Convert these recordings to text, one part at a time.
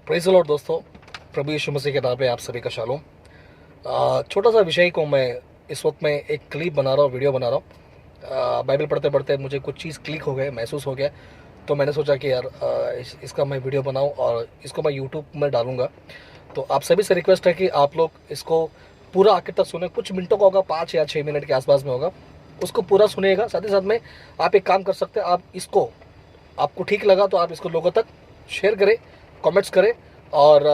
Praise the Lord दोस्तों, प्रभु यीशु मसीह के नाम पे आप सभी का शालोम। छोटा सा विषय को मैं इस वक्त में एक क्लिप बना रहा हूँ, वीडियो बना रहा हूँ। बाइबल पढ़ते पढ़ते मुझे कुछ चीज़ क्लिक हो गए, महसूस हो गया, तो मैंने सोचा कि यार इसका मैं वीडियो बनाऊँ और इसको मैं यूट्यूब में डालूँगा। तो आप सभी से रिक्वेस्ट है कि आप लोग इसको पूरा आखिर तक सुने। कुछ मिनटों का होगा, 5 या 6 मिनट के आसपास में होगा, उसको पूरा सुनिएगा। साथ ही साथ में आप एक काम कर सकते हैं, आप इसको, आपको ठीक लगा तो आप इसको लोगों तक शेयर करें, कमेंट्स करें और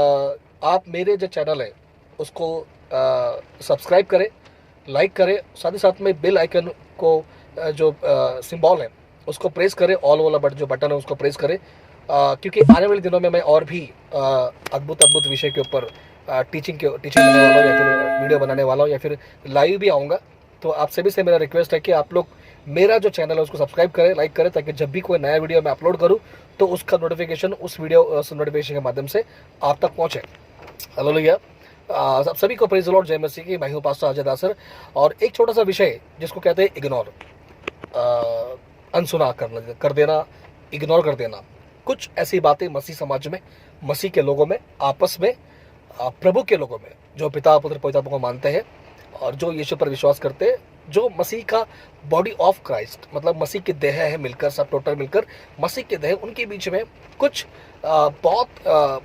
आप मेरे जो चैनल है उसको सब्सक्राइब करें, लाइक करें। साथ ही साथ में बेल आइकन को जो सिंबल है उसको प्रेस करें, ऑल वाला जो बटन है उसको प्रेस करें, क्योंकि आने वाले दिनों में मैं और भी अद्भुत अद्भुत विषय के ऊपर टीचिंग करने वाला हूँ, या फिर वीडियो बनाने वाला हूँ, या फिर लाइव भी आऊँगा। तो आप सभी से मेरा रिक्वेस्ट है कि आप लोग मेरा जो चैनल है उसको सब्सक्राइब करें, लाइक करें, ताकि जब भी कोई नया वीडियो मैं अपलोड करूं तो उसका नोटिफिकेशन उस वीडियो नोटिफिकेशन के माध्यम से आप तक पहुंचे। हालेलुया। सब सभी को प्रेज़ द लॉर्ड, जय मसीह की। मैं हूं पास्टर अजय दासर और एक छोटा सा विषय जिसको कहते हैं इग्नोर, अनसुना कर देना, इग्नोर कर देना। कुछ ऐसी बातें मसीह समाज में, मसीह के लोगों में, आपस में, प्रभु के लोगों में, जो पिता पुत्र पवित्र आत्मा को मानते हैं और जो यीशु पर विश्वास करते हैं, जो मसीह का बॉडी ऑफ क्राइस्ट, मतलब मसीह की देह है, मिलकर सब टोटल मिलकर मसीह की देह, उनके बीच में कुछ बहुत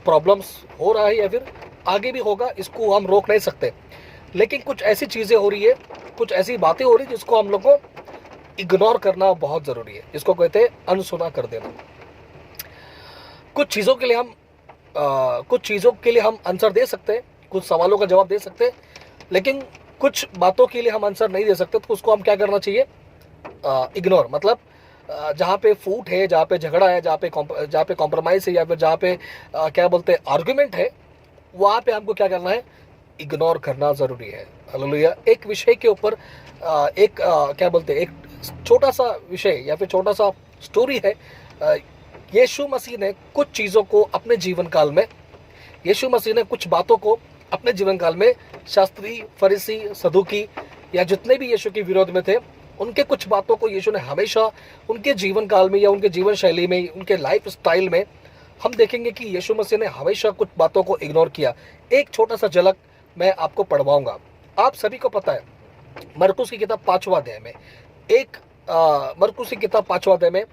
प्रॉब्लम्स हो रहा है या फिर आगे भी होगा, इसको हम रोक नहीं सकते। लेकिन कुछ ऐसी चीज़ें हो रही है, कुछ ऐसी बातें हो रही है जिसको हम लोग को इग्नोर करना बहुत ज़रूरी है, जिसको कहते हैं अनसुना कर देना। कुछ चीज़ों के लिए हम आंसर दे सकते हैं, कुछ सवालों का जवाब दे सकते हैं, लेकिन कुछ बातों के लिए हम आंसर नहीं दे सकते। तो उसको हम क्या करना चाहिए? इग्नोर। मतलब जहाँ पे फूट है, जहाँ पे झगड़ा है, जहाँ पे कॉम्प्रोमाइज़ है, या फिर जहाँ पे क्या बोलते हैं आर्गुमेंट है, वहाँ पे हमको क्या करना है? इग्नोर करना ज़रूरी है। हालेलुया। एक विषय के ऊपर क्या बोलते हैं, एक छोटा सा विषय या फिर छोटा सा स्टोरी है। यीशु मसीह ने कुछ चीज़ों को अपने जीवन काल में, यीशु मसीह ने कुछ बातों को अपने जीवन काल में, शास्त्री, फरीसी, सदूकी या जितने भी यीशु के विरोध में थे, उनके कुछ बातों को यीशु ने हमेशा उनके जीवन काल में या उनके जीवन शैली में, उनके लाइफ स्टाइल में हम देखेंगे कि यीशु मसीह ने हमेशा कुछ बातों को इग्नोर किया। एक छोटा सा झलक मैं आपको पढ़वाऊंगा। आप सभी को पता है, मरकुस की किताब 5वां अध्याय में मरकुस की किताब 5वां अध्याय में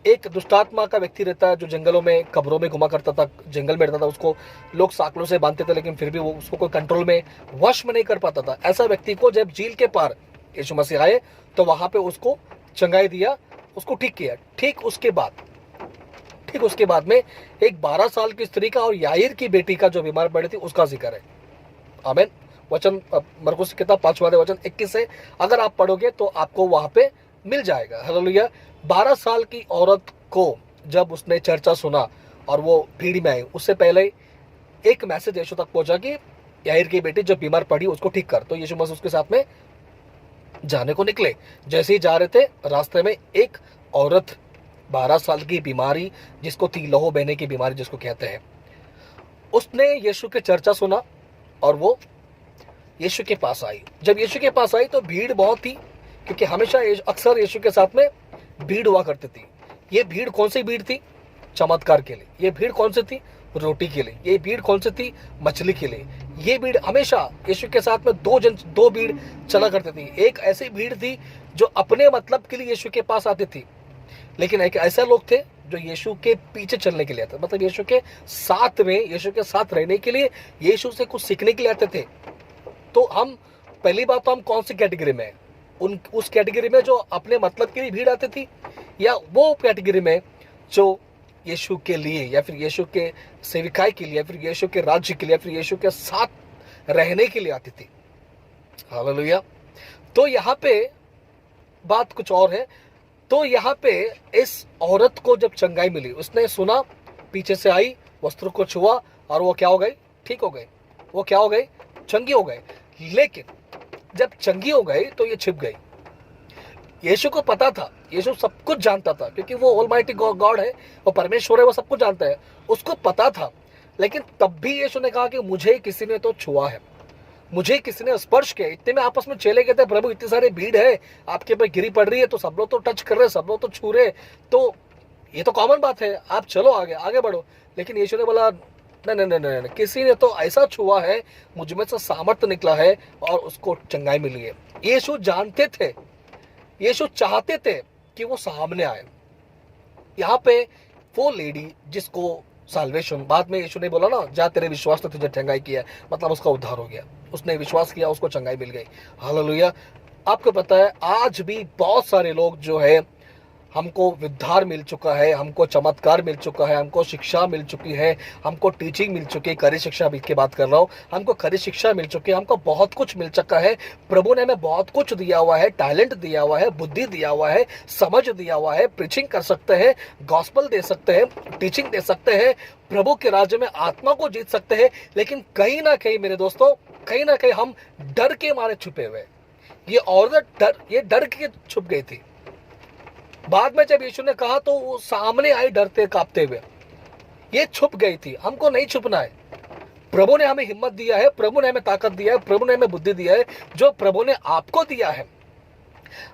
एक दुष्टात्मा का व्यक्ति रहता है, जो जंगलों में, कब्रों में घुमा करता था, जंगल में रहता था। उसको लोग साकलों से बांधते थे, लेकिन फिर भी वो उसको कोई कंट्रोल में, वश में नहीं कर पाता था। ऐसा व्यक्ति को जब झील के पार यीशु मसीह आए तो वहां पे उसको चंगाई दिया, उसको ठीक किया। ठीक उसके बाद में एक 12 साल की स्त्री का और याईर की बेटी का जो बीमार पड़ी थी उसका जिक्र है। आमीन। वचन मरकुस की किताब 5वां अध्याय वचन 21 से अगर आप पढ़ोगे तो आपको वहां पे मिल जाएगा। हालेलुया। 12 साल की औरत को जब उसने चर्चा सुना और वो भीड़ में आई, उससे पहले एक मैसेज यीशु तक पहुंचा कि याईर की बेटी जब बीमार पड़ी उसको ठीक कर। तो यीशु मसीह उसके साथ में जाने को निकले। जैसे ही जा रहे थे, रास्ते में एक औरत, 12 साल की बीमारी, जिसको थी लहू बहने की बीमारी जिसको कहते हैं, उसने यीशु की चर्चा सुना और वो यीशु के पास आई। जब यीशु के पास आई तो भीड़ बहुत थी, क्योंकि हमेशा अक्सर यीशु के साथ में भीड़ हुआ करती थी। ये भीड़ कौन सी भीड़ थी? चमत्कार के लिए। ये भीड़ कौन सी थी? रोटी के लिए। ये भीड़ कौन सी थी? मछली के लिए। ये भीड़ हमेशा यीशु के साथ में दो भीड़ चला करती थी। एक ऐसी भीड़ थी जो अपने मतलब के लिए यीशु के पास आती थी, लेकिन एक ऐसे लोग थे जो यीशु के पीछे चलने के लिए आते, मतलब यीशु के साथ में, यीशु के साथ रहने के लिए, यीशु से कुछ सीखने के लिए आते थे। तो हम पहली बात तो हम कौन सी कैटेगरी में, उस कैटेगरी में जो अपने मतलब के लिए भीड़ आती थी, या वो कैटेगरी में जो यीशु के लिए या फिर यीशु के सेविकाई के लिए या फिर यीशु के राज्य के लिए या फिर यीशु के साथ रहने के लिए आती थी। हालेलुया। तो यहाँ पे बात कुछ और है। तो यहाँ पे इस औरत को जब चंगाई मिली, उसने सुना, पीछे से आई, वस्त्र को छुआ और वो क्या हो गई? ठीक हो गई। वो क्या हो गई? चंगी हो गई। लेकिन जब चंगी हो गई तो ये छिप गई। यीशु को पता था, यीशु सब कुछ जानता था, क्योंकि वो ऑलमाइटी गॉड है, वो परमेश्वर है, वो सब कुछ जानता है, उसको पता था। लेकिन तब भी यीशु ने कहा कि मुझे किसी ने तो छुआ है, मुझे किसी ने स्पर्श किया। इतने में आपस में चले गए थे, प्रभु इतनी सारी भीड़ है, आपके पे गिरी पड़ रही है, तो सब लोग तो टच कर रहे, सब लोग तो छू रहे, तो ये तो कॉमन बात है, आप चलो आगे, आगे बढ़ो। लेकिन यीशु ने बोला नहीं नहीं नहीं नहीं नहीं, किसी ने तो ऐसा छुआ है, मुझ में से सामर्थ्य निकला है और उसको चंगाई मिली है। यीशु जानते थे, यीशु चाहते थे कि वो सामने आए। यहाँ पे वो लेडी जिसको साल्वेशन, बाद में यीशु ने बोला ना, जा तेरे विश्वास ने तुझे चंगाई किया, मतलब उसका उद्धार हो गया, उसने विश्वास किया, उसको चंगाई मिल गई। हालेलुया। आपको पता है आज भी बहुत सारे लोग जो है, हमको उद्धार मिल चुका है, हमको चमत्कार मिल चुका है, हमको शिक्षा मिल चुकी है, हमको टीचिंग मिल चुकी है, खरी शिक्षा की बात कर रहा हूँ, हमको खरी शिक्षा मिल चुकी है, हमको बहुत कुछ मिल चुका है। प्रभु ने हमें बहुत कुछ दिया हुआ है, टैलेंट दिया हुआ है, बुद्धि दिया हुआ है, समझ दिया हुआ है, प्रीचिंग कर सकते हैं, गॉस्पल दे सकते हैं, टीचिंग दे सकते हैं, प्रभु के राज्य में आत्मा को जीत सकते हैं। लेकिन कहीं ना कहीं मेरे दोस्तों, कहीं ना कहीं हम डर के मारे छुपे हुए। ये औरत ये डर के छुप गई थी। बाद में जब यीशु ने कहा तो वो सामने आई डरते कांपते हुए। ये छुप गई थी, हमको नहीं छुपना है। प्रभु ने हमें हिम्मत दिया है, प्रभु ने हमें ताकत दिया है, प्रभु ने हमें बुद्धि दिया है। जो प्रभु ने आपको दिया है,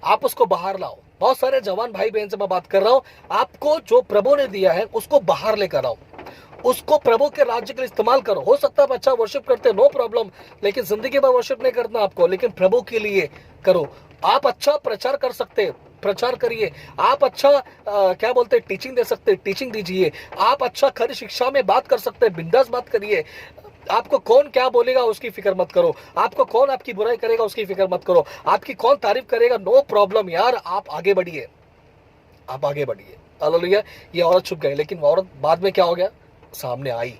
आप उसको बाहर लाओ। बहुत सारे जवान भाई बहन से मैं बात कर रहा हूं, आपको जो प्रभु ने दिया है उसको बाहर लेकर आओ, उसको प्रभु के राज्य के लिए इस्तेमाल करो। हो सकता है अच्छा वर्शिप करते, नो प्रॉब्लम, लेकिन जिंदगी में वर्शिप नहीं करना आपको, लेकिन प्रभु के लिए करो। आप अच्छा प्रचार कर सकते, प्रचार करिए। आप अच्छा क्या बोलते, टीचिंग दे सकते, टीचिंग दीजिए। आप अच्छा खरी शिक्षा में बात कर सकते, बिंदास बात करिए। आपको कौन क्या बोलेगा उसकी फिक्र मत करो, आपको कौन आपकी बुराई करेगा उसकी फिक्र मत करो, आपकी कौन तारीफ करेगा, नो प्रॉब्लम यार, आप आगे बढ़िए, आप आगे बढ़िए। हालेलुया। ये औरत छुप गई, लेकिन औरत बाद में क्या हो गया, सामने आई।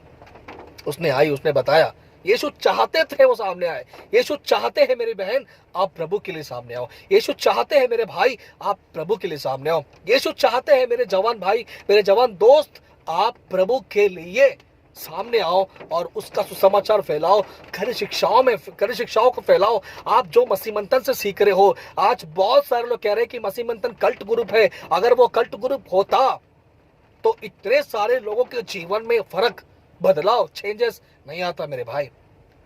उसने आई, उसने बताया। यीशु चाहते थे वो सामने आए। यीशु चाहते हैं मेरी बहन, आप प्रभु के लिए सामने आओ। यीशु चाहते हैं मेरे भाई, आप प्रभु के लिए सामने आओ। यीशु चाहते हैं मेरे जवान भाई, मेरे जवान दोस्त, आप प्रभु के लिए सामने आओ और उसका सुसमाचार फैलाओ। खरी शिक्षाओं को फैलाओ। आप जो मसीह मंथन से सीख रहे हो, आज बहुत सारे लोग कह रहे हैं कि मसीह मंथन कल्ट ग्रुप है। अगर वो कल्ट ग्रुप होता तो इतने सारे लोगों के जीवन में फर्क, बदलाव, चेंजेस नहीं आता मेरे भाई।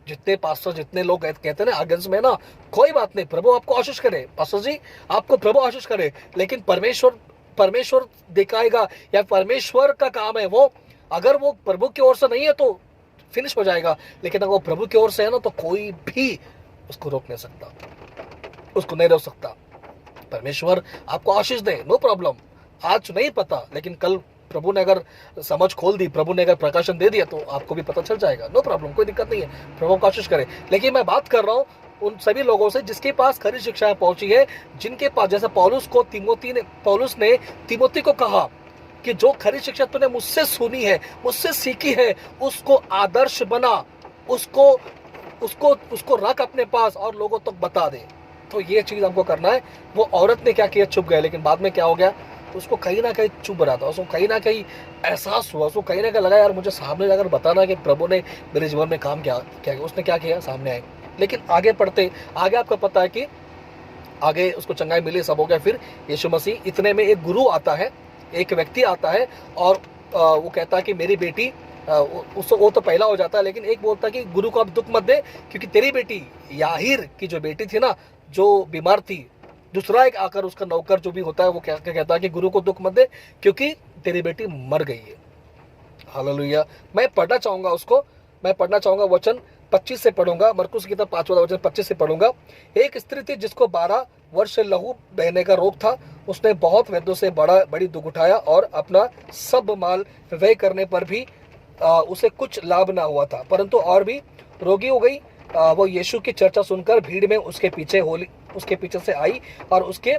जितने पास्टर, जितने लोग कहते हैं ना अगेंस्ट में ना, कोई बात नहीं, प्रभु आपको आशीष करे, पास्टर जी आपको प्रभु आशीष करे, लेकिन परमेश्वर दिखाएगा, या परमेश्वर का काम है वो। अगर वो प्रभु की ओर से नहीं है तो फिनिश हो जाएगा, लेकिन अगर वो प्रभु की ओर से है ना तो कोई भी उसको रोक नहीं सकता, उसको नहीं रोक सकता। परमेश्वर आपको आशीष दे, नो प्रॉब्लम। आज नहीं पता, लेकिन कल प्रभु ने अगर समझ खोल दी, प्रभु ने अगर प्रकाशन दे दिया तो आपको भी पता चल जाएगा, नो प्रॉब्लम, कोई दिक्कत नहीं है। प्रभु कोशिश करे। लेकिन मैं बात कर रहा हूँ उन सभी लोगों से जिसके पास खरी शिक्षा पहुंची है, जिनके पास, जैसे पौलुस ने तिमोथी को कहा कि जो खरी शिक्षा तूने मुझसे सुनी है, मुझसे सीखी है, उसको आदर्श बना, उसको रख अपने पास और लोगों तक बता दे। तो ये चीज हमको करना है। वो औरत ने क्या किया, छुप गए, लेकिन बाद में क्या हो गया, उसको कहीं ना कहीं चुप रहा था, उसको कहीं ना कहीं एहसास हुआ, उसको कहीं ना कहीं लगा यार मुझे सामने जाकर बताना कि प्रभु ने मेरे जीवन में काम क्या। उसने क्या किया, सामने आए। लेकिन आगे पढ़ते, आगे आपको पता है कि आगे उसको चंगाई मिली, सब हो गया। फिर यीशु मसीह, इतने में एक गुरु आता है, एक व्यक्ति आता है और वो कहता है कि मेरी बेटी, वो तो पहला हो जाता है, लेकिन एक बोलता है कि गुरु को अब दुख मत दे, क्योंकि तेरी बेटी याहीर की जो बेटी थी ना, जो बीमार थी, दूसरा एक आकर उसका नौकर जो भी होता है वो क्या कहता है कि गुरु को दुख मत दे, क्योंकि तेरी बेटी मर गई है। हालेलुया। मैं पढ़ना चाहूंगा वचन 25 से पढ़ूंगा, मरकुस की किताब 5वां वचन 25 से पढ़ूंगा। एक स्त्री थी जिसको 12 वर्ष से लहू बहने का रोग था। उसने बहुत वैद्यों से बड़ी दुख उठाया और अपना सब माल व्यय करने पर भी उसे कुछ लाभ ना हुआ था, परंतु और भी रोगी हो गई। वो यीशु की चर्चा सुनकर भीड़ में उसके पीछे से आई और उसके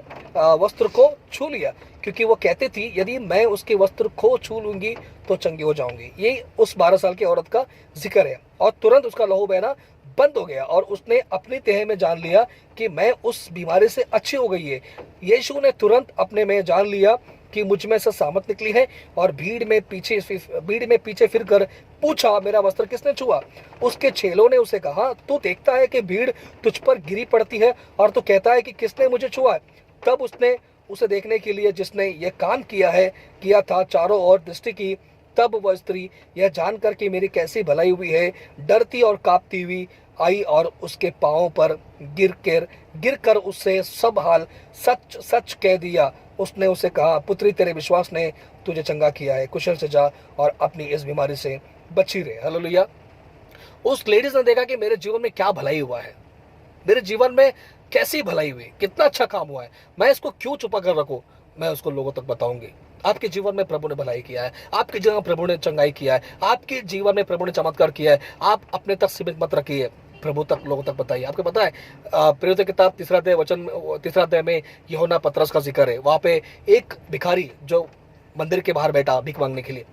वस्त्र को छू लिया, क्योंकि वो कहती थी यदि मैं उसके वस्त्र को छू लूंगी तो चंगी हो जाऊंगी। ये उस 12 साल की औरत का जिक्र है। और तुरंत उसका लहू बहना बंद हो गया और उसने अपनी तह में जान लिया कि मैं उस बीमारी से अच्छी हो गई है। यीशु ने तुरंत अपने में जान लिया कि मुझ में से सामत निकली है और भीड़ में पीछे फिरकर पूछा, मेरा वस्त्र किसने छुआ? उसके चेलों ने उसे कहा, तू देखता है कि भीड़ तुझ पर गिरी पड़ती है और तू कहता है कि किसने मुझे छुआ? तब उसने उसे देखने के लिए जिसने यह काम किया था चारों ओर दृष्टि की। तब वह स्त्री यह जानकर कि मेरी कैसी भलाई हुई है, डरती और कांपती हुई आई और उसके पांवों पर गिरकर उससे सब हाल सच सच कह दिया। उसने उसे कहा, पुत्री तेरे विश्वास ने तुझे चंगा किया है, कुशल से जा और अपनी इस बीमारी से बची रहे। हालेलुया। उस लेडीज ने देखा कि मेरे जीवन में क्या भलाई हुआ है, मेरे जीवन में कैसी भलाई हुई, कितना अच्छा काम हुआ है, मैं इसको क्यों छुपा कर रखूं, मैं उसको लोगों तक बताऊंगी। आपके जीवन में प्रभु ने भलाई किया है, आपके जीवन में प्रभु ने चंगाई किया है, आपके जीवन में प्रभु ने चमत्कार किया है। आप अपने तक सीमित मत रखिए, प्रभु तक, लोगों तक बताइए। आपको पता है प्रेरितों की किताब तीसरा अध्याय में यूहन्ना पतरस का जिक्र है। वहां पे एक भिखारी जो मंदिर के बाहर बैठा भीख मांगने के लिए,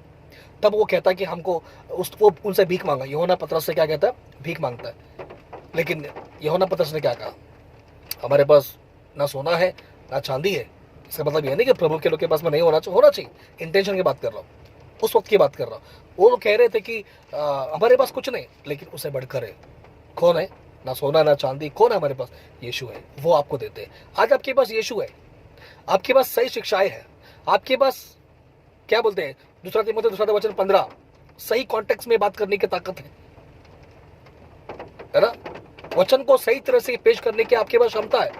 तब वो कहता कि हमको वो उनसे भीख मांगा। यूहन्ना पतरस से क्या कहता है? भीख मांगता है। लेकिन यूहन्ना पतरस ने क्या कहा? हमारे पास ना सोना है ना चांदी है। इसका मतलब यह नहीं कि प्रभु के लोग के पास में नहीं होना चाहिए। इंटेंशन की बात कर रहा हूँ, उस वक्त की बात कर रहा हूँ। वो लोग कह रहे थे कि हमारे पास कुछ नहीं, लेकिन उसे बढ़कर है। कौन है? ना सोना ना चांदी, कौन है हमारे पास? यीशु है, वो आपको देते हैं। आज आपके पास यीशु है, आपके पास सही शिक्षाएं है, आपके पास क्या बोलते हैं, दूसरा वचन 15, सही कॉन्टेक्स्ट में बात करने की ताकत है ना, वचन को सही तरह से पेश करने की आपके पास क्षमता है।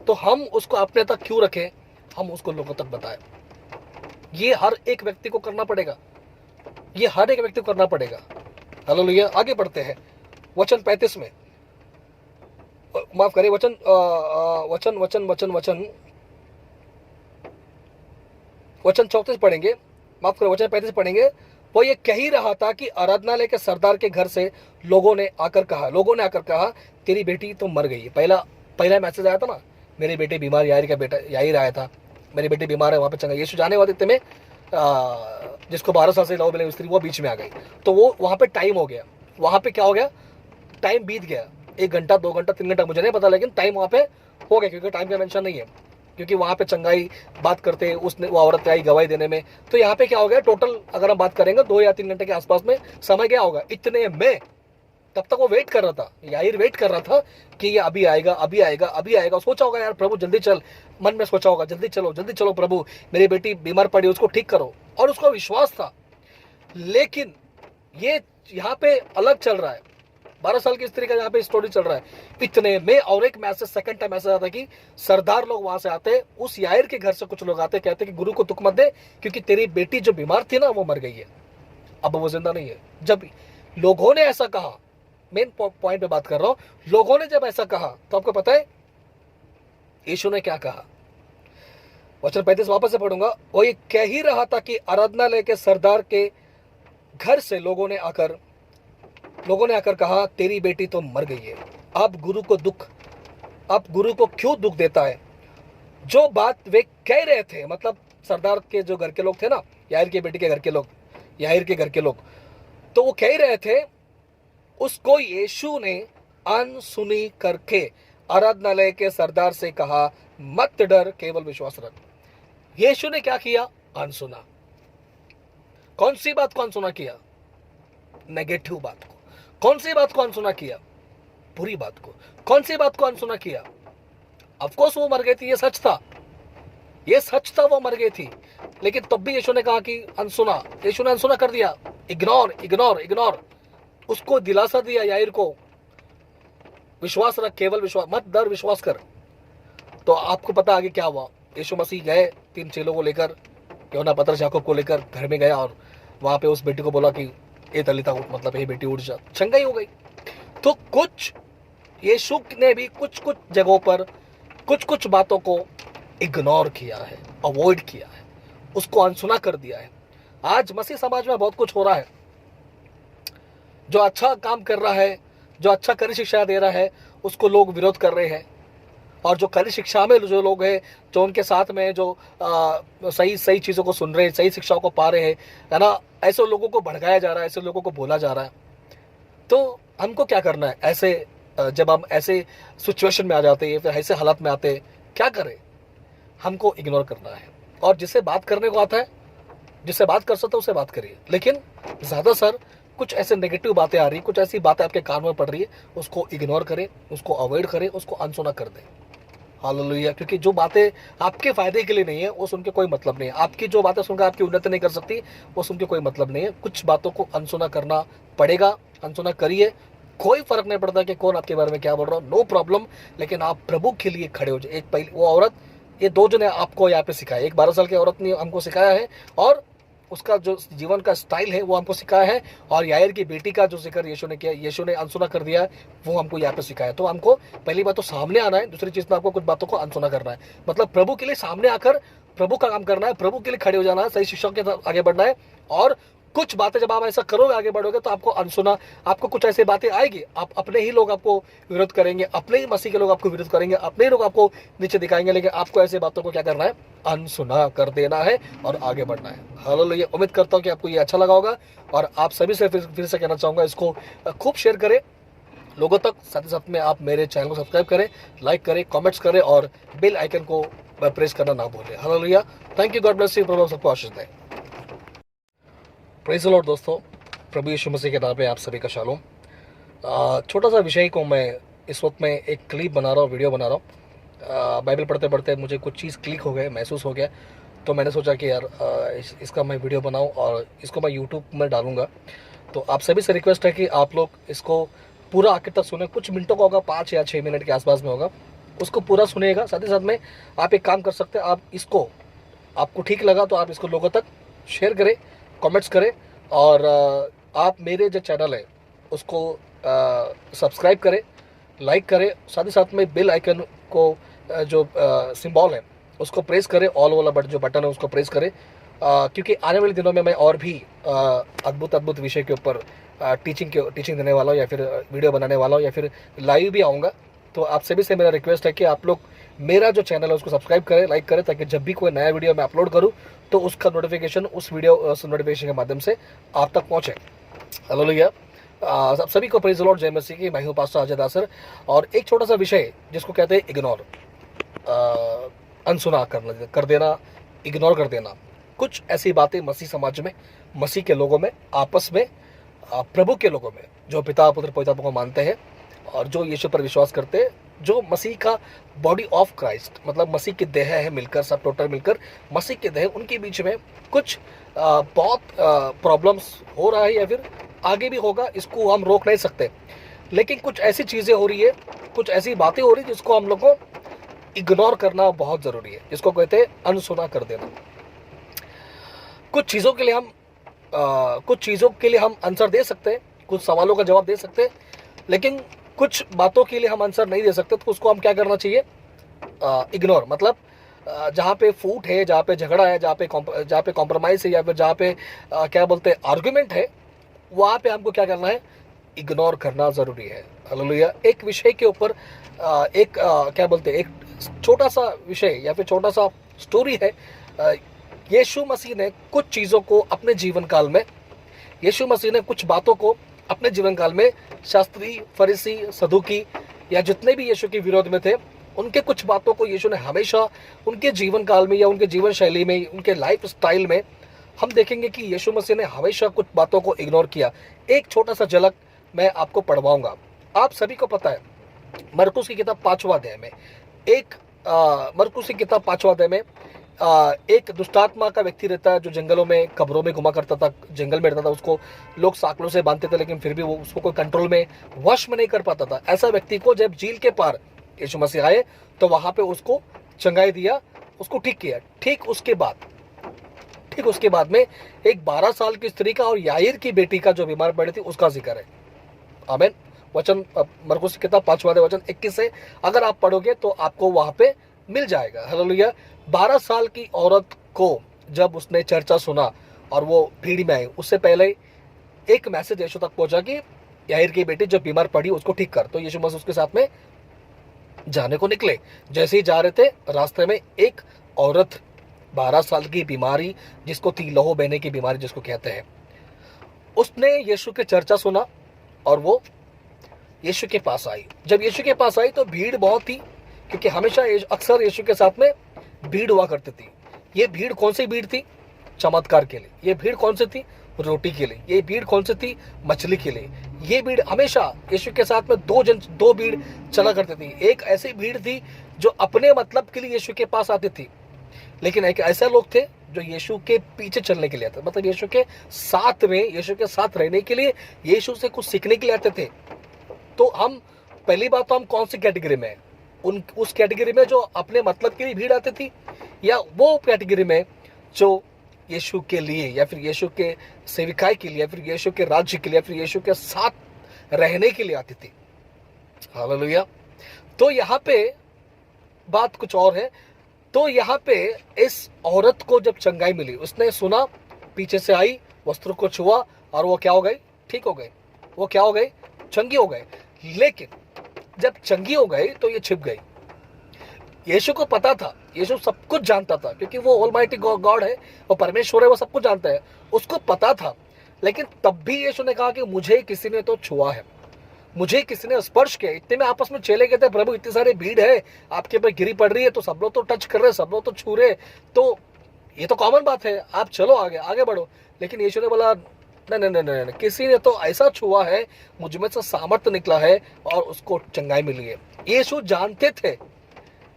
तो हम उसको अपने तक क्यों रखें, हम उसको लोगों तक बताएं। ये हर एक व्यक्ति को करना पड़ेगा, ये हर एक व्यक्ति को करना पड़ेगा। हालेलुया। आगे बढ़ते हैं वचन 35 में, माफ करें, वचन वचन वचन वचन वचन वचन 34 पढ़ेंगे, माफ करें वचन 35 पढ़ेंगे। वो ये कह ही रहा था कि आराधनालय के सरदार के घर से लोगों ने आकर कहा तेरी बेटी तो मर गई है। पहला मैसेज आया था ना, मेरी बेटी बीमार, यार का बेटा यार आया था, मेरी बेटी बीमार है, वहां पे चंगा। यीशु जाने वाले में जिसको 12 साल से लव मिले स्त्री, वो बीच में आ गई। तो वो वहां पे टाइम हो गया, वहां पे क्या हो गया, टाइम बीत गया, 1 घंटा 2 घंटा 3 घंटा मुझे नहीं पता, लेकिन टाइम वहां पे हो गया, क्योंकि टाइम का मेंशन नहीं है, क्योंकि वहां पे चंगाई बात करते उसने, वो औरत आई गवाही देने में। तो यहाँ पे क्या हो गया, टोटल अगर हम बात करेंगे 2 या 3 घंटे के आसपास में समय गया होगा। इतने में तब तक वो वेट कर रहा था, याईर वेट कर रहा था कि ये अभी आएगा, अभी आएगा, अभी आएगा। सोचा होगा यार प्रभु जल्दी चल, मन में सोचा होगा जल्दी चलो प्रभु, मेरी बेटी बीमार पड़ी, उसको ठीक करो। और उसको विश्वास था। लेकिन ये यहाँ पे अलग चल रहा है, 12 साल की स्त्री का यहाँ पे स्टोरी चल रहा है। इतने में और एक मैसेज, सेकंड टाइम मैसेज आता कि सरदार लोग वहां से आते, उस याईर के घर से कुछ लोग आते, कहते कि गुरु को दुख मत दे, क्योंकि तेरी बेटी जो बीमार थी ना वो मर गई है, अब वो जिंदा नहीं है। जब लोगों ने ऐसा कहा, मेन पॉइंट पे बात कर रहा हूं, लोगों ने जब ऐसा कहा तो आपको पता है यीशु ने क्या कहा? वचन 35 वापस से पढ़ूंगा। वो ये कह ही रहा था कि आराधनालय के सरदार के घर से लोगों ने आकर कहा तेरी बेटी तो मर गई है। आप गुरु को क्यों दुख देता है? जो बात वे कह रहे थे, मतलब सरदार के जो घर के लोग थे ना, याईर की बेटी के घर के लोग, याईर के घर के लोग, तो वो कह रहे थे, उसको यीशु ने अनसुनी करके आराधनालय के सरदार से कहा मत डर, केवल विश्वास रख। यीशु ने क्या किया? अनसुना। कौन सी बात को अनसुना किया? नेगेटिव बात को। कौन सी बात को अनसुना किया? बुरी बात को। कौन सी बात को अनसुना किया? ऑफकोर्स वो मर गई थी, ये सच था, वो मर गई थी, लेकिन तब भी यीशु ने कहा कि अनसुना। यीशु ने अनसुना कर दिया, इग्नोर। उसको दिलासा दिया याईर को, विश्वास रख, केवल विश्वास, मत डर, विश्वास कर। तो आपको पता आगे क्या हुआ? यीशु मसीह गए 3 चेलों को लेकर, यूहन्ना पतरस याकूब को लेकर घर में गया, और वहां पे उस बेटी को बोला कि ए तलीता उठ, मतलब ये बेटी उठ जा, चंगाई हो गई। तो कुछ यीशु ने भी कुछ जगहों पर कुछ बातों को इग्नोर किया है, अवॉइड किया है, उसको अनसुना कर दिया है। आज मसीह समाज में बहुत कुछ हो रहा है। जो अच्छा काम कर रहा है, जो अच्छा कड़ी शिक्षा दे रहा है, उसको लोग विरोध कर रहे हैं। और जो कड़ी शिक्षा में जो लोग हैं, जो उनके साथ में जो सही चीज़ों को सुन रहे हैं, सही शिक्षाओं को पा रहे हैं, है ना, ऐसे लोगों को भड़काया जा रहा है, ऐसे लोगों को बोला जा रहा है। तो हमको क्या करना है? ऐसे जब हम ऐसे सिचुएशन में आ जाते हैं, फिर ऐसे हालात में आते हैं, क्या करें? हमको इग्नोर करना है। और जिससे बात करने को आता है, जिससे बात कर सकते हो उससे बात करिए। लेकिन ज़्यादा सर कुछ ऐसे नेगेटिव बातें आ रही, कुछ ऐसी बातें आपके कान में पड़ रही है, उसको इग्नोर करें, उसको अवॉइड करें, उसको अनसुना कर दें। हालेलुया। क्योंकि जो बातें आपके फायदे के लिए नहीं है, वो सुन के कोई मतलब नहीं है। आपकी जो बातें सुनकर आपकी उन्नति नहीं कर सकती, वो सुन के कोई मतलब नहीं है। कुछ बातों को अनसुना करना पड़ेगा, अनसुना करिए। कोई फर्क नहीं पड़ता कि कौन आपके बारे में क्या बोल रहा हो, नो प्रॉब्लम। लेकिन आप प्रभु के लिए खड़े हो जाए। एक पहली वो औरत ये दो जने आपको यहाँ पे सिखाया। एक 12 साल की औरत ने हमको सिखाया है और उसका जो जीवन का स्टाइल है वो हमको सिखाया है, और यायर की बेटी का जो जिक्र यीशु ने किया, यीशु ने अनसुना कर दिया है, वो हमको यहाँ पे सिखाया। तो हमको पहली बात तो सामने आना है, दूसरी चीज़ में आपको कुछ बातों को अनसुना करना है। मतलब प्रभु के लिए सामने आकर प्रभु का काम करना है, प्रभु के लिए खड़े हो जाना है, सही शिक्षा के साथ आगे बढ़ना है। और कुछ बातें जब आप ऐसा करोगे, आगे बढ़ोगे, तो आपको अनसुना, आपको कुछ ऐसी बातें आएगी, आप अपने ही लोग आपको विरोध करेंगे, अपने ही मसीह के लोग आपको विरोध करेंगे, अपने ही लोग आपको नीचे दिखाएंगे, लेकिन आपको ऐसी बातों को क्या करना है, अनसुना कर देना है और आगे बढ़ना है। हालेलुया। उम्मीद करता हूँ कि आपको ये अच्छा लगा होगा, और आप सभी से फिर से कहना चाहूँगा, इसको खूब शेयर करें लोगों तक। साथ ही साथ में आप मेरे चैनल को सब्सक्राइब करें, लाइक करें, कमेंट्स करें और बेल आइकन को प्रेस करना ना भूलें। Hallelujah. Thank you, God bless you, प्रभु सबको आशीष दे। प्रेज़ द लॉर्ड दोस्तों, प्रभु यीशु मसीह के नाम पे आप सभी का शालोम। छोटा सा विषय को मैं इस वक्त में एक क्लिप बना रहा हूँ, वीडियो बना रहा हूँ। बाइबल पढ़ते पढ़ते मुझे कुछ चीज़ क्लिक हो गए, महसूस हो गया, तो मैंने सोचा कि यार इसका मैं वीडियो बनाऊँ और इसको मैं यूट्यूब में डालूँगा। तो आप सभी से रिक्वेस्ट है कि आप लोग इसको पूरा आखिर तक सुने। कुछ मिनटों का होगा, 5 या 6 मिनट के आसपास में होगा, उसको पूरा सुनिएगा। साथ ही साथ में आप एक काम कर सकते हैं, आप इसको, आपको ठीक लगा तो आप इसको लोगों तक शेयर करें, कमेंट्स करें, और आप मेरे जो चैनल है उसको सब्सक्राइब करें, लाइक करें। साथ ही साथ में बेल आइकन को जो सिंबल है उसको प्रेस करें, ऑल वाला जो बटन है उसको प्रेस करें, क्योंकि आने वाले दिनों में मैं और भी अद्भुत विषय के ऊपर टीचिंग देने वाला हूँ, या फिर वीडियो बनाने वाला हूँ, या फिर लाइव भी आऊँगा। तो आप सभी से मेरा रिक्वेस्ट है कि आप लोग मेरा जो चैनल है उसको सब्सक्राइब करें, लाइक करें, ताकि जब भी कोई नया वीडियो मैं अपलोड करूं तो उसका नोटिफिकेशन उस वीडियो नोटिफिकेशन के माध्यम से आप तक पहुंचे। हालेलुया। आप सभी को प्रेज़ द लॉर्ड, जय मसीह की। मैं हूं पास्टर अजय दासर, और एक छोटा सा विषय जिसको कहते हैं इग्नोर, अनसुना कर देना, इग्नोर कर देना। कुछ ऐसी बातें मसीह समाज में, मसीह के लोगों में, आपस में, प्रभु के लोगों में, जो पिता पुत्र पवित्र आत्मा को मानते हैं और जो यीशु पर विश्वास करते हैं, जो मसीह का बॉडी ऑफ क्राइस्ट, मतलब मसीह की देह है मिलकर, सब टोटल मिलकर मसीह की देह, उनके बीच में कुछ बहुत प्रॉब्लम्स हो रहा है, या फिर आगे भी होगा, इसको हम रोक नहीं सकते। लेकिन कुछ ऐसी चीज़ें हो रही है, कुछ ऐसी बातें हो रही है जिसको हम लोग को इग्नोर करना बहुत ज़रूरी है, जिसको कहते हैं अनसुना कर देना। कुछ चीज़ों के लिए हम आंसर दे सकते हैं, कुछ सवालों का जवाब दे सकते हैं, लेकिन कुछ बातों के लिए हम आंसर नहीं दे सकते, तो उसको हम क्या करना चाहिए, इग्नोर। मतलब जहाँ पे फूट है, जहाँ पे झगड़ा है, जहाँ पे कॉम्प्रोमाइज़ है, या फिर जहाँ पे क्या बोलते हैं आर्गुमेंट है, वहाँ पे हमको क्या करना है, इग्नोर करना ज़रूरी है। हालेलुया। एक विषय के ऊपर क्या बोलते हैं, एक छोटा सा विषय या फिर छोटा सा स्टोरी है। यीशु मसीह ने कुछ चीज़ों को अपने जीवन काल में, यीशु मसीह ने कुछ बातों को अपने जीवन काल में, शास्त्री, फरीसी, सदूकी या जितने भी यीशु के विरोध में थे, उनके कुछ बातों को यीशु ने हमेशा उनके जीवन काल में या उनके जीवन शैली में, उनके लाइफ स्टाइल में हम देखेंगे कि यीशु मसीह ने हमेशा कुछ बातों को इग्नोर किया। एक छोटा सा झलक मैं आपको पढ़वाऊंगा। आप सभी को पता है, मरकुस की किताब 5वां अध्याय में मरकुस की किताब 5वां अध्याय में एक दुष्टात्मा का व्यक्ति रहता है, जो जंगलों में, कब्रों में घुमा करता था, जंगल में रहता था। उसको लोग साकलों से बांधते थे, लेकिन फिर भी वो उसको कोई कंट्रोल में, वश में नहीं कर पाता था। ऐसा व्यक्ति को जब झील के पार यीशु मसीह आए तो वहां पे उसको चंगाई दिया, उसको ठीक किया। ठीक उसके बाद में एक 12 साल की स्त्री का और याईर की बेटी का जो बीमार पड़ी थी उसका जिक्र है। आमीन। वचन मरकुस की किताब 5वां अध्याय वचन 21 से अगर आप पढ़ोगे तो आपको वहां पे मिल जाएगा। हालेलुया। 12 साल की औरत को जब उसने चर्चा सुना और वो भीड़ में आई, उससे पहले एक मैसेज यीशु तक पहुंचा कि याईर की बेटी जब बीमार पड़ी उसको ठीक कर। तो यीशु मसीह उसके साथ में जाने को निकले। जैसे ही जा रहे थे, रास्ते में एक औरत, 12 साल की बीमारी, जिसको थी लहू बहने की बीमारी जिसको कहते हैं, उसने यीशु की चर्चा सुना और वो यीशु के पास आई। जब यीशु के पास आई तो भीड़ बहुत थी, क्योंकि हमेशा अक्सर यीशु के साथ में भीड़ हुआ करती थी। ये भीड़ कौन सी भीड़ थी? चमत्कार के लिए। ये भीड़ कौन सी थी? रोटी के लिए। ये भीड़ कौन सी थी? मछली के लिए। ये भीड़ हमेशा यीशु के साथ में दो भीड़ चला करती थी। एक ऐसी भीड़ थी जो अपने मतलब के लिए यीशु के पास आती थी, लेकिन एक ऐसे लोग थे जो यीशु के पीछे चलने के लिए आते, मतलब यीशु के साथ में, यीशु के साथ रहने के लिए, यीशु से कुछ सीखने के लिए आते थे। तो हम पहली बात तो हम कौन सी कैटेगरी में हैं? उस कैटेगरी में जो अपने मतलब के लिए भीड़ आती थी, या वो कैटेगरी में जो यीशु के लिए या फिर यीशु के सेविकाई के लिए या फिर यीशु के राज्य के लिए या फिर यीशु के साथ रहने के लिए आती थी। हालेलुया। तो यहाँ पे बात कुछ और है। तो यहाँ पे इस औरत को जब चंगाई मिली, उसने सुना, पीछे से आई, वस्त्र को छुआ और वो क्या हो गई? ठीक हो गई। वो क्या हो गई? चंगी हो गए। लेकिन जब चंगी हो गई तो ये छिप गई। यीशु को पता था, यीशु सब कुछ जानता था, क्योंकि वो ऑलमाइटी गॉड है, वो परमेश्वर है, वो सब कुछ जानता है, उसको पता था। लेकिन तब भी यीशु ने कहा कि मुझे किसी ने तो छुआ है, मुझे किसी ने स्पर्श किया। इतने में आपस में चले गए थे, प्रभु इतनी सारी भीड़ है, आपके ऊपर गिरी पड़ रही है, तो सब लोग तो टच कर रहे, सब लोग तो छू रहे, तो ये तो कॉमन बात है, आप चलो आगे आगे बढ़ो। लेकिन यीशु ने बोला नहीं नहीं नहीं नहीं, किसी ने तो ऐसा छुआ है, मुझ में से सामर्थ्य निकला है और उसको चंगाई मिली है। यीशु जानते थे,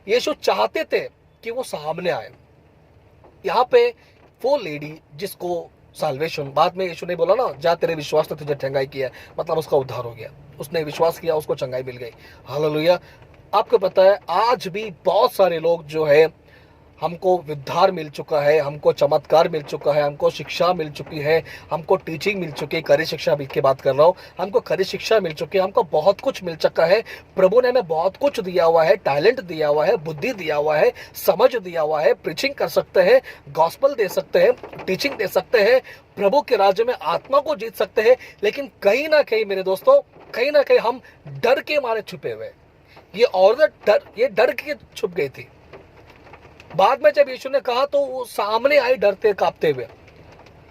यीशु चाहते थे कि वो सामने आए। यहाँ पे वो लेडी जिसको साल्वेशन, बाद में यीशु ने बोला ना, जा तेरे विश्वास ने तुझे चंगाई किया, मतलब उसका उद्धार हो गया, उसने विश्वास किया, उसको चंगाई मिल गई। हालेलुया। आपको पता है आज भी बहुत सारे लोग जो है, हमको उद्धार मिल चुका है, हमको चमत्कार मिल चुका है, हमको शिक्षा मिल चुकी है, हमको टीचिंग मिल चुकी है, करी शिक्षा की बात कर रहा हूँ, हमको करी शिक्षा मिल चुकी है, हमको बहुत कुछ मिल चुका है। प्रभु ने हमें बहुत कुछ दिया हुआ है, टैलेंट दिया हुआ है, बुद्धि दिया हुआ है, समझ दिया हुआ है, प्रीचिंग कर सकते हैं, गॉस्पल दे सकते हैं, टीचिंग दे सकते हैं, प्रभु के राज्य में आत्मा को जीत सकते हैं। लेकिन कहीं ना कहीं मेरे दोस्तों, कहीं ना कहीं हम डर के मारे छुपे हुए। ये औरत ये डर के छुप गई थी। बाद में जब यीशु ने कहा तो वो सामने आई डरते कांपते हुए।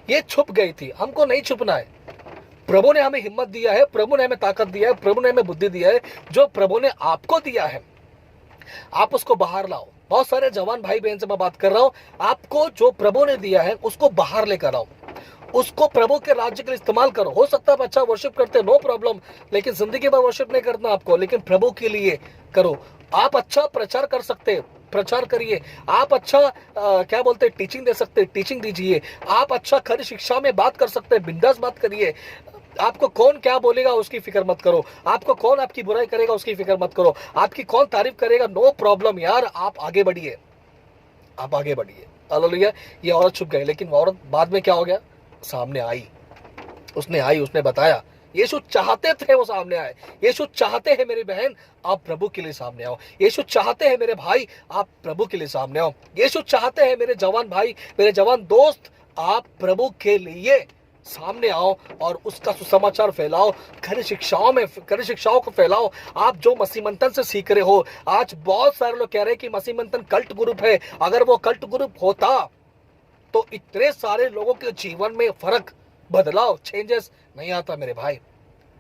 ये छुप गई थी, हमको नहीं छुपना है। प्रभु ने हमें हिम्मत दिया है, प्रभु ने हमें ताकत दिया है, प्रभु ने हमें बुद्धि दिया है, जो प्रभु ने आपको दिया है, आप उसको बाहर लाओ। बहुत सारे जवान भाई बहन से मैं बात कर रहा हूं, आपको जो प्रभु ने दिया है उसको बाहर लेकर आओ, उसको प्रभु के राज्य के लिए इस्तेमाल करो। हो सकता है अच्छा वर्शिप करते, नो प्रॉब्लम, लेकिन जिंदगी में वर्शिप नहीं करना आपको, लेकिन प्रभु के लिए करो। आप अच्छा प्रचार कर सकते, प्रचार करिए। आप अच्छा क्या बोलते हैं, टीचिंग दे सकते, टीचिंग दीजिए। आप अच्छा खरी शिक्षा में बात कर सकते हैं, बिंदास बात करिए। आपको कौन क्या बोलेगा उसकी फिक्र मत करो, आपको कौन आपकी बुराई करेगा उसकी फिक्र मत करो, आपकी कौन तारीफ करेगा, नो प्रॉब्लम यार, आप आगे बढ़िए, आप आगे बढ़िए। हालेलुया। ये औरत छुप गई, लेकिन औरत बाद में क्या हो गया? सामने आई, उसने आई, उसने बताया। यीशु चाहते थे वो सामने आए। यीशु चाहते हैं मेरी बहन आप प्रभु के लिए सामने आओ। यीशु चाहते हैं मेरे भाई आप प्रभु के लिए सामने आओ। यीशु चाहते हैं मेरे जवान भाई, मेरे जवान दोस्त, आप प्रभु के लिए सामने आओ और उसका सुसमाचार फैलाओ, खरी शिक्षाओं को फैलाओ। आप जो मसीह मंथन से सीख रहे हो, आज बहुत सारे लोग कह रहे हैं कि मसीह मंथन कल्ट ग्रुप है। अगर वो कल्ट ग्रुप होता तो इतने सारे लोगों के जीवन में फर्क, बदलाव, चेंजेस नहीं आता मेरे भाई।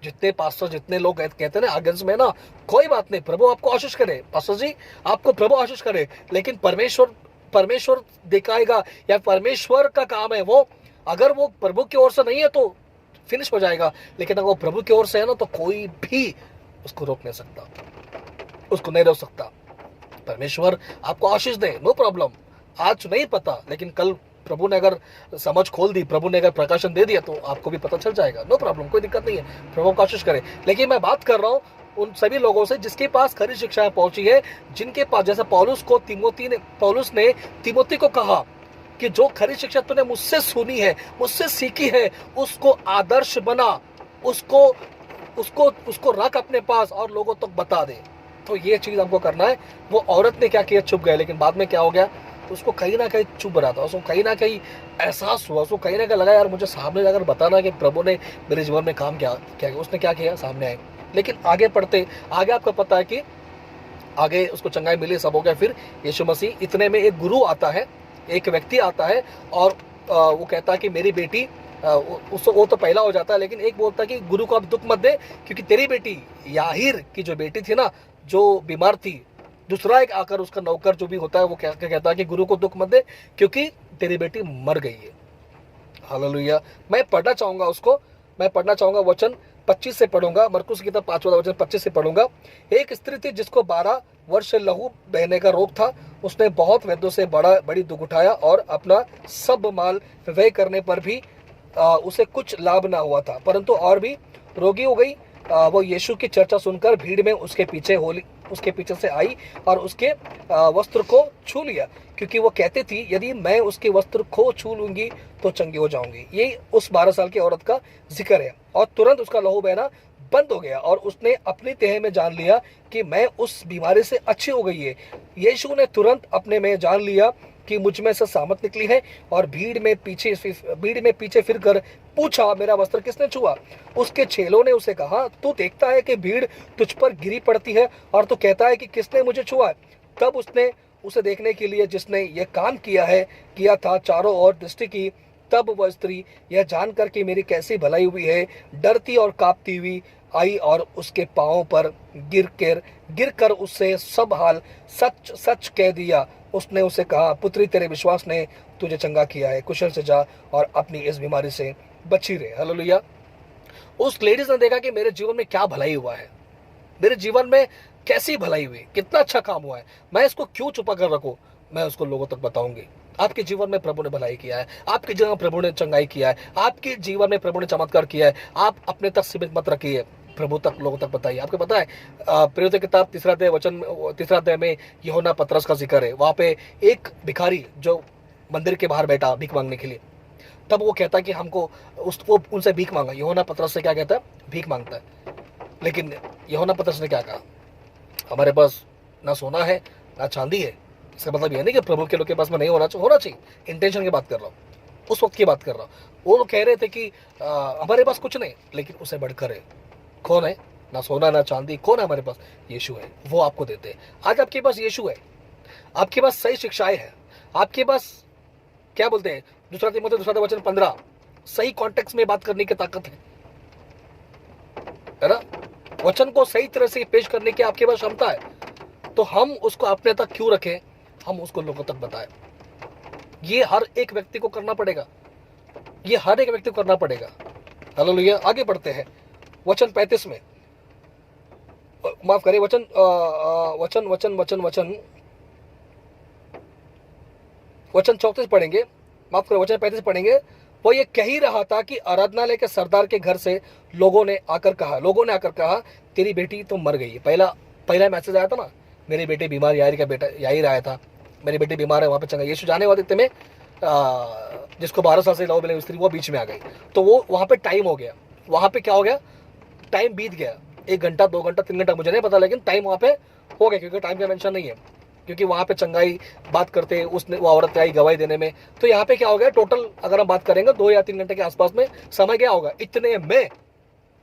जितने पास्टर, जितने लोग कहते हैं ना अगेंस्ट में ना, कोई बात नहीं, प्रभु आपको आशीष करे, पास्टर जी आपको प्रभु आशीष करे, लेकिन परमेश्वर दिखाएगा, या परमेश्वर का काम है वो। अगर वो प्रभु की ओर से नहीं है तो फिनिश हो जाएगा, लेकिन अगर वो प्रभु की ओर से है ना तो कोई भी उसको रोक नहीं सकता, उसको नहीं रोक सकता। परमेश्वर आपको आशीष दे, नो प्रॉब्लम। आज नहीं पता, लेकिन कल प्रभु ने अगर समझ खोल दी, प्रभु ने अगर प्रकाशन दे दिया तो आपको भी पता चल जाएगा, नो प्रॉब्लम, कोई दिक्कत नहीं है। प्रभु कोशिश करे। लेकिन मैं बात कर रहा हूँ उन सभी लोगों से जिसके पास खरी शिक्षाएं पहुंची है, जिनके पास, जैसे पौलुस ने तिमोथी को कहा कि जो खरी शिक्षा तूने मुझसे सुनी है, मुझसे सीखी है, उसको आदर्श बना, उसको रख अपने पास और लोगों तक बता दे। तो ये चीज हमको करना है। वो औरत ने क्या किया? छुप गए। लेकिन बाद में क्या हो गया? उसको कहीं ना कहीं चुप रहा था, उसको कहीं ना कहीं एहसास हुआ, उसको कहीं ना कहीं लगा यार मुझे सामने जाकर बताना कि प्रभु ने मेरे जीवन में काम क्या। उसने क्या किया? सामने आए। लेकिन आगे पढ़ते, आगे आपको पता है कि आगे उसको चंगाई मिली, सब हो गया। फिर यीशु मसीह, इतने में एक गुरु आता है, एक व्यक्ति आता है और वो कहता है कि मेरी बेटी, वो तो पहला हो जाता है, लेकिन एक बोलता है कि गुरु को अब दुख मत दे, क्योंकि तेरी बेटी याहीर की जो बेटी थी ना, जो बीमार थी, दूसरा एक आकर उसका नौकर जो भी होता है वो क्या कहता है कि गुरु को दुख मत दे, क्योंकि तेरी बेटी मर गई है। हालेलुया। मैं पढ़ना चाहूंगा वचन 25 से पढ़ूंगा, मरकुस की किताब 5वां वचन 25 से पढ़ूंगा। एक स्त्री थी जिसको 12 वर्ष से लहू बहने का रोग था। उसने बहुत वैद्यों से बड़ी दुख उठाया और अपना सब माल व्यय करने पर भी उसे कुछ लाभ ना हुआ था, परंतु और भी रोगी हो गई। वो यीशु की चर्चा सुनकर भीड़ में उसके पीछे उसके पीछे से आई और उसके वस्त्र को छू लिया, क्योंकि वो कहती थी यदि मैं उसके वस्त्र को छू लूंगी तो चंगी हो जाऊंगी। ये उस 12 साल की औरत का जिक्र है। और तुरंत उसका लहू बहना बंद हो गया और उसने अपनी तह में जान लिया कि मैं उस बीमारी से अच्छी हो गई है। यीशु ने तुरंत अपने में जान लिया कि मुझ में से सामत निकली है और भीड़ में पीछे फिरकर पूछा, मेरा वस्त्र किसने छुआ? उसके चेलों ने उसे कहा, तू देखता है कि भीड़ तुझ पर गिरी पड़ती है और तू कहता है कि किसने मुझे छुआ? तब उसने उसे देखने के लिए जिसने यह काम किया था चारों ओर दृष्टि की। तब वह स्त्री यह जानकर कि मेरी कैसी भलाई हुई है, डरती और कांपती हुई आई और उसके पांवों पर गिरकर उससे सब हाल सच सच कह दिया। उसने उसे कहा, पुत्री, तेरे विश्वास ने तुझे चंगा किया है, कुशल से जा और अपनी इस बीमारी से बची रहे। हालेलुया। उस लेडीज ने देखा कि मेरे जीवन में क्या भलाई हुआ है, मेरे जीवन में कैसी भलाई हुई, कितना अच्छा काम हुआ है, मैं इसको क्यों छुपा कर रखूं? मैं उसको लोगों तक बताऊंगी। आपके जीवन में प्रभु ने भलाई किया है, आपके जीवन में प्रभु ने चंगाई किया है, आपके जीवन में प्रभु ने चमत्कार किया है। आप अपने तक सीमित मत रखिए, प्रभु तक, लोगों तक बताइए। आपको पता है प्रेरितों की किताब 3 अध्याय में यूहन्ना पतरस का जिक्र है। वहां पे एक भिखारी जो मंदिर के बाहर बैठा भीख मांगने के लिए, तब वो कहता कि हमको वो उनसे भीख मांगा। यूहन्ना पतरस से क्या कहता है? भीख मांगता है। लेकिन यूहन्ना पतरस ने क्या कहा? हमारे पास ना सोना है ना चांदी है। इसका मतलब यह नहीं कि प्रभु के लोग के पास में नहीं होना चाहिए। इंटेंशन की बात कर रहा हूँ, उस वक्त की बात कर रहा हूँ। वो लोग कह रहे थे कि हमारे पास कुछ नहीं, लेकिन उसे बढ़कर है। कौन है? ना सोना ना चांदी, कौन है हमारे पास? यीशु है, वो आपको देते हैं। आज आपके पास यीशु है, आपके पास सही शिक्षाएं हैं, आपके पास क्या बोलते हैं, दूसरा वचन 15, सही कॉन्टेक्स्ट में बात करने की ताकत है ना? वचन को सही तरह से पेश करने की आपके पास क्षमता है। तो हम उसको अपने तक क्यों रखें? हम उसको लोगों तक बताएं। ये हर एक व्यक्ति को करना पड़ेगा, ये हर एक व्यक्ति को करना पड़ेगा। हालेलुया। आगे बढ़ते हैं वचन 35 में, माफ करें, वचन वचन वचन वचन वचन वचन 34 पढ़ेंगे, माफ करें, वचन 35 पढ़ेंगे। वो ये कह ही रहा था कि आराधनालय के सरदार के घर से लोगों ने आकर कहा तेरी बेटी तो मर गई है। पहला मैसेज आया था ना, मेरी बेटी बीमार, यार का बेटा यार आया था, मेरी बेटी बीमार है, वहां पे चंगा। यीशु जाने वाले इतने में जिसको 12 साल से लहू मिले स्त्री, वो बीच में आ गई। तो वो वहां पे टाइम हो गया, वहां पे क्या हो गया? टाइम बीत गया, 1 घंटा 2 घंटा 3 घंटा मुझे नहीं पता, लेकिन टाइम वहां पे हो गया, क्योंकि टाइम का मेंशन नहीं है, क्योंकि वहां पे चंगाई बात करते उसने, वो औरत आई गवाही देने में। तो यहाँ पे क्या हो गया? टोटल अगर हम बात करेंगे 2 या 3 घंटे के आसपास में समय क्या होगा इतने में।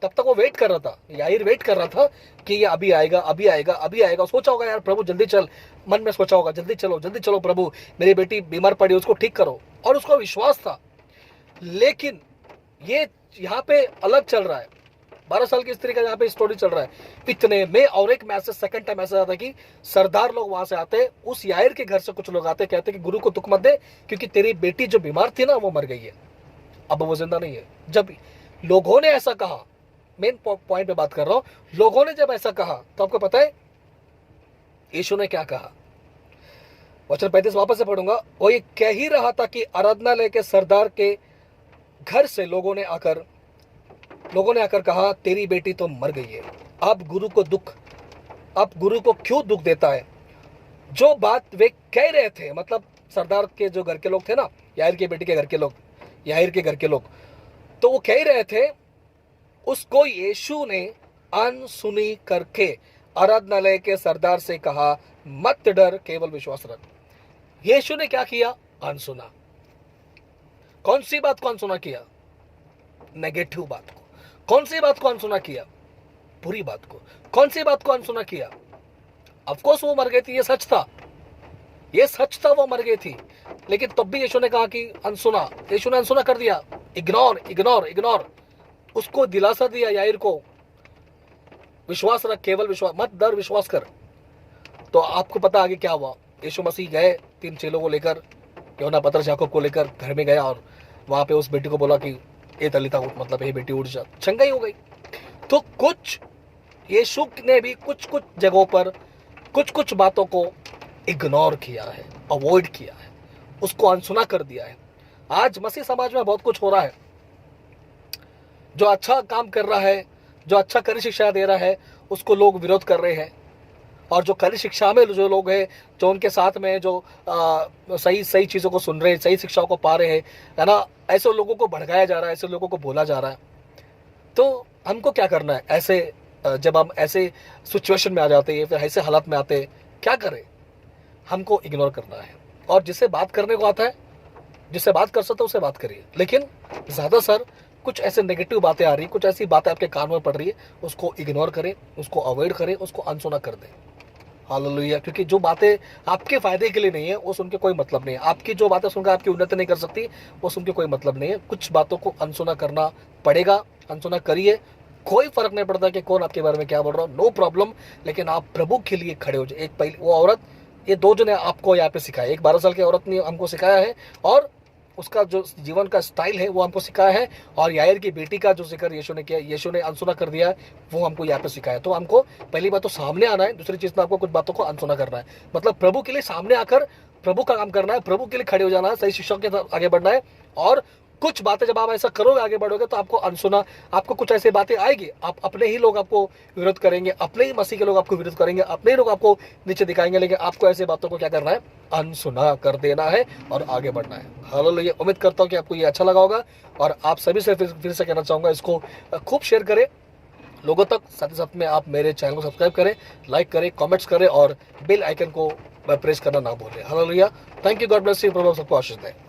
तब तक वो वेट कर रहा था, याईर वेट कर रहा था कि ये अभी आएगा, अभी आएगा, अभी आएगा। सोचा होगा यार प्रभु जल्दी चल, मन में सोचा होगा जल्दी चलो प्रभु, मेरी बेटी बीमार पड़ी, उसको ठीक करो। और उसको विश्वास था। लेकिन ये यहाँ पे अलग चल रहा है, 12 साल की स्त्री का यहाँ पे स्टोरी चल रहा है। इतने में और एक मैसेज, सेकंड टाइम मैसेज आता कि सरदार लोग वहां से आते, उस याईर के घर से कुछ लोग आते, कहते कि गुरु को दुख मत दे, क्योंकि तेरी बेटी जो बीमार थी ना वो मर गई है, अब वो जिंदा नहीं है। जब लोगों ने ऐसा कहा, मेन पॉइंट पे बात कर रहा हूं, लोगों ने जब ऐसा कहा तो आपको पता है यीशु ने क्या कहा? वचन 35 वापस से पढ़ूंगा। वो ये कह ही रहा था कि आराधनालय के सरदार के घर से लोगों ने आकर कहा तेरी बेटी तो मर गई है। अब गुरु को क्यों दुख देता है? जो बात वे कह रहे थे, मतलब सरदार के जो घर के लोग थे ना, याईर की बेटी के घर के लोग, याईर के घर के लोग, तो वो कह रहे थे, उसको यीशु ने अनसुनी करके आराधनालय के सरदार से कहा, मत डर, केवल विश्वास रख। यीशु ने क्या किया? अनसुना। कौन सी बात को अनसुना किया? नेगेटिव बात को। कौन सी बात को अनसुना किया? बुरी बात को। कौन सी बात को अनसुना किया? ऑफकोर्स वो मर गई थी, ये सच था, वो मर गई थी, लेकिन तब भी यीशु ने कहा कि अनसुना। यीशु ने अनसुना कर दिया, इग्नोर। उसको दिलासा दिया याईर को, विश्वास रख, केवल विश्वास, मत डर, विश्वास कर। तो आपको पता आगे क्या हुआ? यीशु मसीह गए 3 चेलों को लेकर, यूहन्ना, पतरस, याकूब को लेकर घर में गया और वहां पे उस बेटी को बोला कि ए तलीता उठ, मतलब हे बेटी उठ जा, चंगाई हो गई। तो कुछ यीशु ने भी कुछ जगहों पर कुछ बातों को इग्नोर किया है, अवॉइड किया है, उसको अनसुना कर दिया है। आज मसीह समाज में बहुत कुछ हो रहा है, जो अच्छा काम कर रहा है, जो अच्छा करी शिक्षा दे रहा है, उसको लोग विरोध कर रहे हैं, और जो कड़ी शिक्षा में जो लोग हैं, जो उनके साथ में जो सही सही चीज़ों को सुन रहे हैं, सही शिक्षाओं को पा रहे हैं, है ना, ऐसे लोगों को भड़काया जा रहा है, ऐसे लोगों को बोला जा रहा है। तो हमको क्या करना है ऐसे जब हम ऐसे सिचुएशन में आ जाते हैं, फिर ऐसे हालात में आते हैं, क्या करें? हमको इग्नोर करना है। और जिससे बात करने को आता है, जिससे बात कर सकते हो उससे बात करिए। लेकिन ज़्यादा सर कुछ ऐसे नेगेटिव बातें आ रही, कुछ ऐसी बातें आपके कान में पड़ रही है, उसको इग्नोर करें, उसको अवॉइड करें, उसको अनसुना कर दें। हालेलुया। क्योंकि जो बातें आपके फायदे के लिए नहीं है, वो सुन के कोई मतलब नहीं है। आपकी जो बातें सुनकर आपकी उन्नति नहीं कर सकती, वो सुन के कोई मतलब नहीं है। कुछ बातों को अनसुना करना पड़ेगा, अनसुना करिए। कोई फर्क नहीं पड़ता कि कौन आपके बारे में क्या बोल रहा हो, नो प्रॉब्लम। लेकिन आप प्रभु के लिए खड़े हो जाए। एक पहली वो औरत, ये दो जने आपको यहाँ पे सिखाया। एक 12 साल की औरत ने हमको सिखाया है, और उसका जो जीवन का स्टाइल है वो हमको सिखाया है। और यायर की बेटी का जो जिक्र यीशु ने किया, यीशु ने अनसुना कर दिया है, वो हमको यहाँ पे सिखाया। तो हमको पहली बात तो सामने आना है, दूसरी चीज़ में आपको कुछ बातों को अनसुना करना है। मतलब प्रभु के लिए सामने आकर प्रभु का काम करना है, प्रभु के लिए खड़े हो जाना है, सही शिक्षा के साथ आगे बढ़ना है। और कुछ बातें जब आप ऐसा करोगे, आगे बढ़ोगे, तो आपको अनसुना, आपको कुछ ऐसी बातें आएगी, आप अपने ही लोग आपको विरोध करेंगे, अपने ही मसीह के लोग आपको विरोध करेंगे, अपने ही लोग आपको नीचे दिखाएंगे। लेकिन आपको ऐसे बातों को क्या करना है? अनसुना कर देना है और आगे बढ़ना है। हालेलुया। उम्मीद करता हूँ कि आपको ये अच्छा लगा होगा। और आप सभी से फिर से कहना चाहूँगा, इसको खूब शेयर करें लोगों तक। साथ ही साथ में आप मेरे चैनल को सब्सक्राइब करें, लाइक करें, कमेंट्स करें और बेल आइकन को प्रेस करना ना भूलें। Hallelujah. Thank you. God bless you. प्रभु सबको आशीष दें।